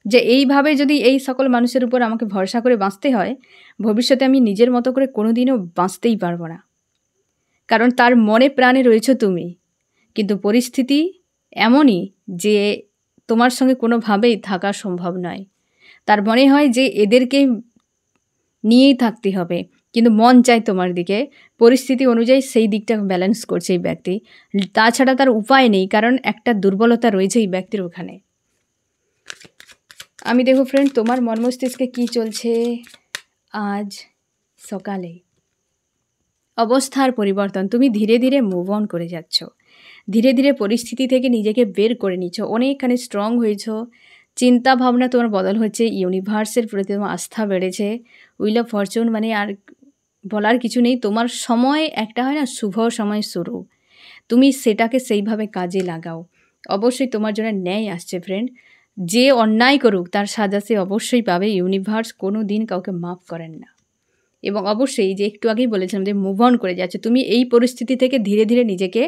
যে এইভাবে যদি এই সকল মানুষের উপর আমাকে ভরসা করে বাঁচতে হয়, ভবিষ্যতে আমি নিজের মতো করে কোনো দিনও বাঁচতেই পারবো না, কারণ তার মনে প্রাণে রয়েছে তুমি, কিন্তু পরিস্থিতি এমনই যে তোমার সঙ্গে কোনোভাবেই থাকা সম্ভব নয়। তার মনে হয় যে এদেরকে নিয়েই থাকতে হবে, কিন্তু মন চায় তোমার দিকে, পরিস্থিতি অনুযায়ী সেই দিকটা ব্যালেন্স করছে এই ব্যক্তি, তাছাড়া তার উপায় নেই, কারণ একটা দুর্বলতা রয়েছে এই ব্যক্তির ওখানে। আমি দেখো ফ্রেন্ড তোমার মন মস্তিষ্কে কী চলছে আজ সকালে। অবস্থার পরিবর্তন, তুমি ধীরে ধীরে মুভ অন করে যাচ্ছ, ধীরে ধীরে পরিস্থিতি থেকে নিজেকে বের করে নিচ্ছ, অনেকখানি স্ট্রং হয়েছ, চিন্তা ভাবনা তোমার বদল হচ্ছে, ইউনিভার্সের প্রতি তোমার আস্থা বেড়েছে, উইল অফ ফরচুন মানে আর বলার কিছু নেই। তোমার সময় একটা হয় না, শুভ সময় শুরু, তুমি সেটাকে সেইভাবে কাজে লাগাও, অবশ্যই তোমার জন্য ন্যায় আসছে ফ্রেন্ড। যে অন্যায় করুক তার সাজা সে অবশ্যই পাবে, ইউনিভার্স কোনো দিন কাউকে মাফ করেন না। এবং অবশ্যই যে একটু আগেই বলেছিলাম যে মুভ অন করে যাচ্ছে, তুমি এই পরিস্থিতি থেকে ধীরে ধীরে নিজেকে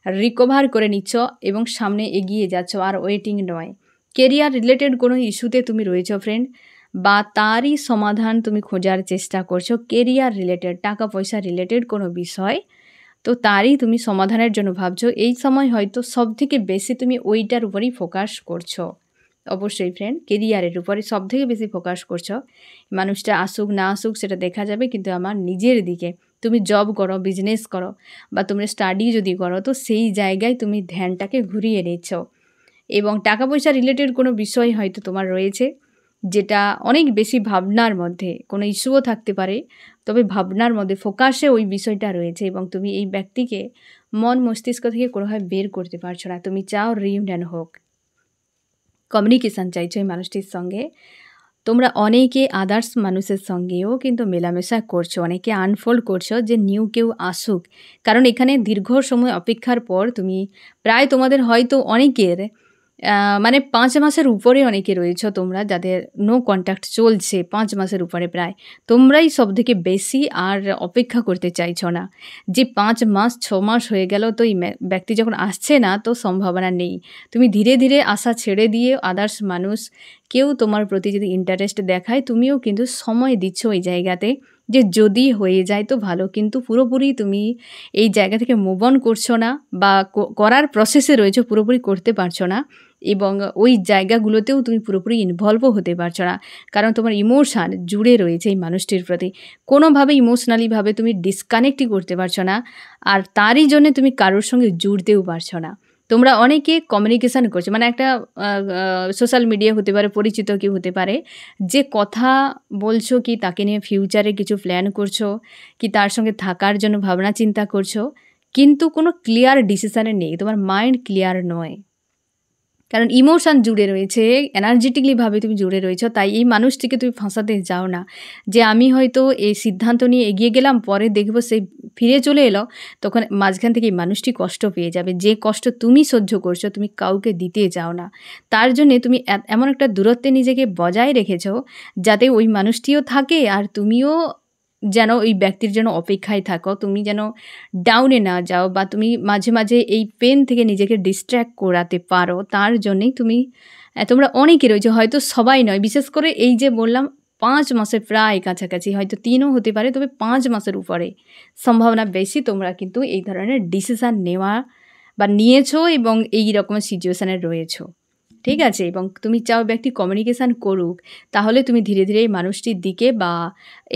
রিকভার করে নিচ্ছ এবং সামনে এগিয়ে যাচ্ছ, আর ওয়েটিং নয়। কেরিয়ার রিলেটেড কোনো ইস্যুতে তুমি রয়েছো ফ্রেন্ড, বা তারই সমাধান তুমি খোঁজার চেষ্টা করছো, কেরিয়ার রিলেটেড, টাকা পয়সা রিলেটেড কোনো বিষয়, তো তারই তুমি সমাধানের জন্য ভাবছো। এই সময় হয়তো সবথেকে বেশি তুমি ওইটার উপরেই ফোকাস করছো। অবশ্যই ফ্রেন্ড, কেরিয়ারের উপরে সবথেকে বেশি ফোকাস করছো। মানুষটা আসুক না আসুক সেটা দেখা যাবে, কিন্তু আমার নিজের দিকে, তুমি জব করো, বিজনেস করো বা তুমি স্টাডি যদি করো, তো সেই জায়গায় তুমি ধ্যানটাকে ঘুরিয়ে নিচ্ছ। এবং টাকা পয়সা রিলেটেড কোনো বিষয় হয়তো তোমার রয়েছে, যেটা অনেক বেশি ভাবনার মধ্যে, কোনো ইস্যুও থাকতে পারে, তবে ভাবনার মধ্যে ফোকাসে ওই বিষয়টা রয়েছে এবং তুমি এই ব্যক্তিকে মন মস্তিষ্ক থেকে কোনোভাবে বের করতে পারছো না। তুমি চাও রিইউনিয়ন হোক, কমিউনিকেশান চাইছো এই মানুষটির সঙ্গে। তোমরা অনেকে আদার্স মানুষের সঙ্গেও কিন্তু মেলামেশা করছো, অনেকে আনফোল্ড করছো যে নিউ কেউ আসুক। কারণ এখানে দীর্ঘ সময় অপেক্ষার পর তুমি প্রায়, তোমাদের হয়তো অনেকের মানে 5 মাসের উপরে অনেকে রয়েছো তোমরা, যাদের নো কন্ট্যাক্ট চলছে 5 মাসের উপরে প্রায়। তোমরাই সবথেকে বেশি আর অপেক্ষা করতে চাইছো না, যে 5 মাস 6 মাস হয়ে গেল, তো এই ব্যক্তি যখন আসছে না, তো সম্ভাবনা নেই। তুমি ধীরে ধীরে আশা ছেড়ে দিয়ে আদার্স মানুষ কেউ তোমার প্রতি যদি ইন্টারেস্ট দেখায়, তুমিও কিন্তু সময় দিচ্ছ এই জায়গাতে, যে যদি হয়ে যায় তো ভালো, কিন্তু পুরোপুরি তুমি এই জায়গা থেকে মুভ অন করছো না, বা করার প্রসেসে রয়েছো, পুরোপুরি করতে পারছো না। এবং ওই জায়গাগুলোতেও তুমি পুরোপুরি ইনভলভও হতে পারছো না, কারণ তোমার ইমোশান জুড়ে রয়েছে এই মানুষটির প্রতি। কোনোভাবে ইমোশনালিভাবে তুমি ডিসকানেক্টই করতে পারছো না, আর তারই জন্যে তুমি কারোর সঙ্গে জুড়তেও পারছো না। তোমরা অনেকে কমিউনিকেশান করছো, মানে একটা সোশ্যাল মিডিয়া হতে পারে, পরিচিত কেউ হতে পারে, যে কথা বলছো কি তাকে নিয়ে ফিউচারে কিছু প্ল্যান করছো, কি তার সঙ্গে থাকার জন্য ভাবনা চিন্তা করছো, কিন্তু কোনো ক্লিয়ার ডিসিশানে নেই, তোমার মাইন্ড ক্লিয়ার নয়, কারণ ইমোশান জুড়ে রয়েছে, এনার্জেটিকলিভাবে তুমি জুড়ে রয়েছো। তাই এই মানুষটিকে তুমি ফাঁসাতে যাও না, যে আমি হয়তো এই সিদ্ধান্ত নিয়ে এগিয়ে গেলাম, পরে দেখবো সেই ফিরে চলে এলো, তখন মাঝখান থেকে এই মানুষটি কষ্ট পেয়ে যাবে। যে কষ্ট তুমি সহ্য করছো, তুমি কাউকে দিতে যাও না। তার জন্যে তুমি এমন একটা দূরত্বে নিজেকে বজায় রেখেছো, যাতে ওই মানুষটিও থাকে আর তুমিও যেন ওই ব্যক্তির জন্য অপেক্ষায় থাকো, তুমি যেন ডাউনে না যাও, বা তুমি মাঝে মাঝে এই পেন থেকে নিজেকে ডিস্ট্র্যাক্ট করাতে পারো। তার জন্যেই তুমি, তোমরা অনেকে রয়েছে, হয়তো সবাই নয়, বিশেষ করে এই যে বললাম 5 মাসের প্রায় কাছাকাছি, হয়তো 3ও হতে পারে, তবে 5 মাসের উপরে সম্ভাবনা বেশি তোমরা কিন্তু এই ধরনের ডিসিশান নেওয়া বা নিয়েছো এবং এই রকমের সিচুয়েশানে রয়েছো, ঠিক আছে? এবং তুমি চাও ব্যক্তি কমিউনিকেশান করুক, তাহলে তুমি ধীরে ধীরে এই মানুষটির দিকে, বা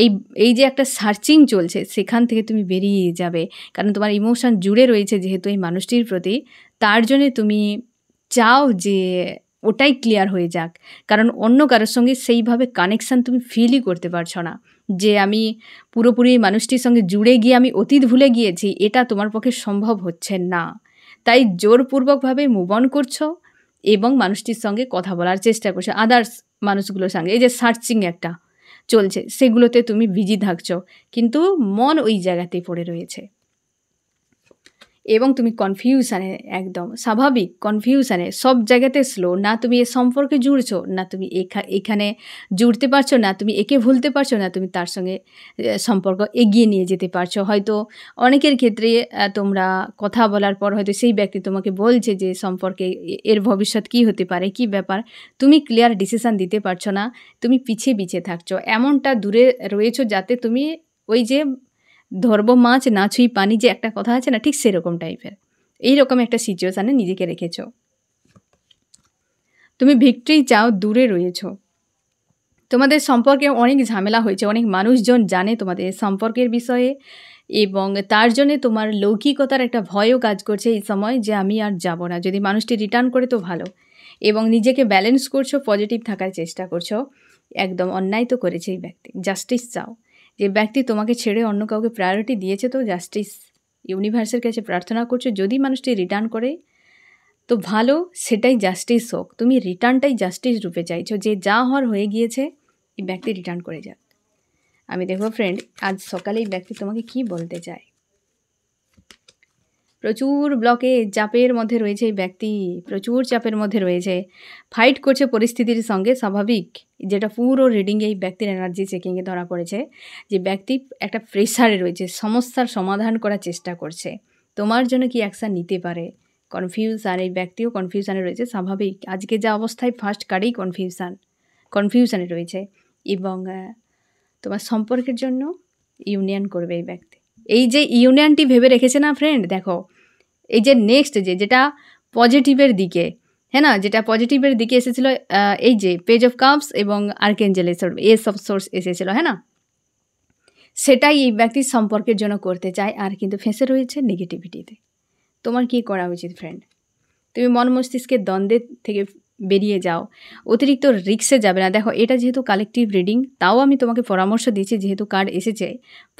এই এই যে একটা সার্চিং চলছে, সেখান থেকে তুমি বেরিয়ে যাবে। কারণ তোমার ইমোশান জুড়ে রয়েছে যেহেতু এই মানুষটির প্রতি, তার জন্যে তুমি চাও যে ওটাই ক্লিয়ার হয়ে যাক। কারণ অন্য কারোর সঙ্গে সেইভাবে কানেকশান তুমি ফিলই করতে পারছো না, যে আমি পুরোপুরি এই মানুষটির সঙ্গে জুড়ে গিয়ে আমি অতীত ভুলে গিয়েছি, এটা তোমার পক্ষে সম্ভব হচ্ছে না। তাই জোরপূর্বকভাবে মুভ অন করছো এবং মানুষটির সঙ্গে কথা বলার চেষ্টা করছো, আদার্স মানুষগুলোর সঙ্গে। এই যে সার্চিং একটা চলছে, সেগুলোতে তুমি বিজি থাকছো, কিন্তু মন ওই জায়গাতেই পড়ে রয়েছে এবং তুমি কনফিউশানে, একদম স্বাভাবিক কনফিউশানে, সব জায়গাতে স্লো। না তুমি এ সম্পর্কে জুড়ছো, না তুমি এখানে জুড়তে পারছো, না তুমি একে ভুলতে পারছো, না তুমি তার সঙ্গে সম্পর্ক এগিয়ে নিয়ে যেতে পারছো। হয়তো অনেকের ক্ষেত্রে তোমরা কথা বলার পর হয়তো সেই ব্যক্তি তোমাকে বলছে যে সম্পর্কে এর ভবিষ্যৎ কী হতে পারে, কী ব্যাপার, তুমি ক্লিয়ার ডিসিশান দিতে পারছো না, তুমি পিছিয়ে থাকছো, এমনটা দূরে রয়েছো, যাতে তুমি ওই যে ধরবো মাছ না ছুঁই পানি, যে একটা কথা আছে না, ঠিক সেরকম টাইপের এইরকম একটা সিচুয়েশানে নিজেকে রেখেছো। তুমি ভিক্টরি চাও, দূরে রয়েছো, তোমাদের সম্পর্কে অনেক ঝামেলা হয়েছে, অনেক মানুষজন জানে তোমাদের সম্পর্কের বিষয়ে, এবং তার জন্যে তোমার লৌকিকতার একটা ভয়ও কাজ করছে এই সময়, যে আমি আর যাব না, যদি মানুষটি রিটার্ন করে তো ভালো। এবং নিজেকে ব্যালেন্স করছো, পজিটিভ থাকার চেষ্টা করছো। একদম অন্যায় তো করেছে এই ব্যক্তি, জাস্টিস চাও। যে ব্যক্তি তোমাকে ছেড়ে অন্য কাউকে প্রায়োরিটি দিয়েছে, তো জাস্টিস ইউনিভার্সের কাছে প্রার্থনা করছো, যদি মানুষটি রিটার্ন করে তো ভালো, সেটাই জাস্টিস হোক। তুমি রিটার্নটাই জাস্টিস রূপে চাইছো, যে যা হওয়ার হয়ে গিয়েছে, এই ব্যক্তি রিটার্ন করে যাক। আমি দেখবো ফ্রেন্ড, আজ সকালে এই ব্যক্তি তোমাকে কি বলতে চায়। প্রচুর ব্লকে চাপের মধ্যে রয়েছে এই ব্যক্তি, প্রচুর চাপের মধ্যে রয়েছে, ফাইট করছে পরিস্থিতির সঙ্গে, স্বাভাবিক। যেটা পুরো রিডিংয়ে এই ব্যক্তির এনার্জি চেকিংয়ে ধরা পড়েছে, যে ব্যক্তি একটা প্রেশারে রয়েছে, সমস্যার সমাধান করার চেষ্টা করছে, তোমার জন্য কি অ্যাকশান নিতে পারে। কনফিউশান, এই ব্যক্তিও কনফিউশানে রয়েছে, স্বাভাবিক। আজকে যা অবস্থায় ফার্স্ট কার্ডেই কনফিউশানে রয়েছে, এবং তোমার সম্পর্কের জন্য ইউনিয়ন করবে এই ব্যক্তি। এই যে ইউনিয়নটি ভেবে রেখেছে না ফ্রেন্ড, দেখো এই যে নেক্সট যেটা পজিটিভের দিকে, হ্যাঁ না, যেটা পজিটিভের দিকে এসেছিলো, এই যে পেজ অফ কাপস এবং আর্কেঞ্জেল এস অফ সোর্স এসেছিলো, হ্যাঁ না, সেটাই এই ব্যক্তি সম্পর্কের জন্য করতে চায়, আর কিন্তু ফেঁসে রয়েছে নেগেটিভিটিতে। তোমার কি করা উচিত ফ্রেন্ড? তুমি মন মস্তিষ্কের দ্বন্দ্বের থেকে বেরিয়ে যাও, অতিরিক্ত রিক্সে যাবে না। দেখো এটা যেহেতু কালেকটিভ রিডিং, তাও আমি তোমাকে পরামর্শ দিচ্ছি, যেহেতু কার্ড এসেছে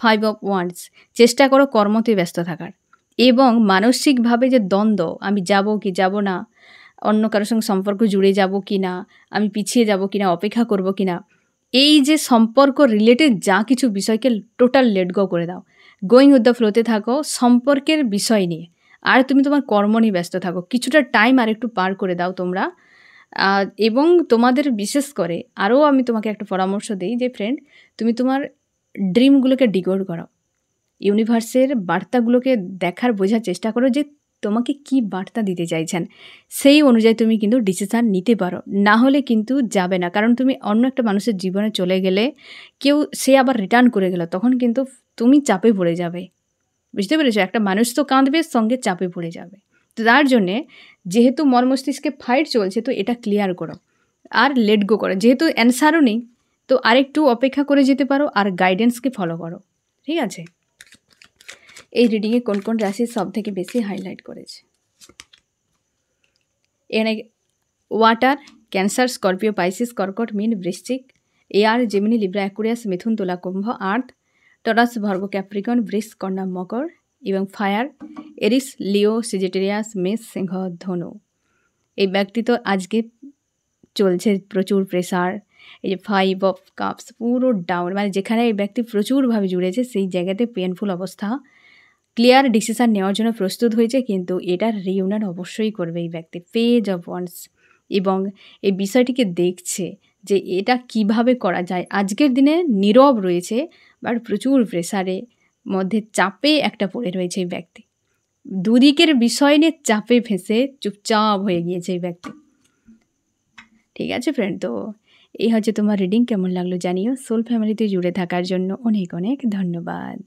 5 অফ ওয়ান্ডস, চেষ্টা করো কর্মতে ব্যস্ত থাকার, এবং মানসিকভাবে যে দ্বন্দ্ব, আমি যাব কি যাব না, অন্য কারোর সঙ্গে সম্পর্ক জুড়ে যাব কি না, আমি পিছিয়ে যাব কি না, অপেক্ষা করব কি না, এই যে সম্পর্ক রিলেটেড যা কিছু বিষয়কে টোটাল লেট গো করে দাও, গোয়িং উইথ দ্য ফ্লোতে থাকো সম্পর্কের বিষয় নিয়ে, আর তুমি তোমার কর্ম নিয়ে ব্যস্ত থাকো। কিছুটা টাইম আর একটু পার করে দাও তোমরা। এবং তোমাদের বিশেষ করে আরও আমি তোমাকে একটা পরামর্শ দিই যে ফ্রেন্ড, তুমি তোমার ড্রিমগুলোকে ডিকোড করো, ইউনিভার্সের বার্তাগুলোকে দেখার বোঝার চেষ্টা করো যে তোমাকে কি বার্তা দিতে চাইছেন, সেই অনুযায়ী তুমি কিন্তু ডিসিশান নিতে পারো। না হলে কিন্তু যাবে না, কারণ তুমি অন্য একটা মানুষের জীবনে চলে গেলে, সে আবার রিটার্ন করে গেল, তখন কিন্তু তুমি চাপে পড়ে যাবে। বুঝতে পেরেছো? একটা মানুষ তো কাঁদবে, সঙ্গে চাপে পড়ে যাবে। তো তার জন্যে যেহেতু মন মস্তিষ্কে ফাইট চলছে, তো এটা ক্লিয়ার করো আর লেট গো করো। যেহেতু অ্যান্সারও নেই, তো আরেকটু অপেক্ষা করে যেতে পারো আর গাইডেন্সকে ফলো করো। ঠিক আছে? এই রিডিংয়ে কোন কোন রাশি সব থেকে বেশি হাইলাইট করেছে? এখানে ওয়াটার, ক্যান্সার, স্করপিও, পাইসিস, কর্কট, মীন, বৃশ্চিক, এয়ার, জেমিনি, লিব্রা, অ্যাকুরিয়াস, মিথুন, তুলা, কুম্ভ, আর্থ, টরাস, ভার্গো, ক্যাপ্রিকন, বৃষ, কন্যা, মকর, এবং ফায়ার, এরিস, লিও, সেজিটেরিয়াস, মেষ, সিংহ, ধনু। এই ব্যক্তি তো আজকে চলছে প্রচুর প্রেসার, এই যে 5 অফ কাপস পুরো ডাউন, মানে যেখানে এই ব্যক্তি প্রচুরভাবে জুড়েছে সেই জায়গাতে পেনফুল অবস্থা, ক্লিয়ার ডিসিশান নেওয়ার জন্য প্রস্তুত হয়েছে, কিন্তু এটার রিউনিয়ন অবশ্যই করবে এই ব্যক্তি। পেজ অফ ওয়ান্ডস, এবং এই বিষয়টিকে দেখছে যে এটা কিভাবে করা যায়। আজকের দিনে নীরব রয়েছে, বাট প্রচুর প্রেসারে মধ্যে চাপে একটা পড়ে রয়েছে এই ব্যক্তি। দুদিকের বিষয় নিয়ে চাপে ফেঁসে চুপচাপ হয়ে গিয়েছে এই ব্যক্তি। ঠিক আছে ফ্রেন্ড, তো এই হচ্ছে তোমার রিডিং। কেমন লাগলো জানিও। সোল ফ্যামিলিতে জুড়ে থাকার জন্য অনেক অনেক ধন্যবাদ।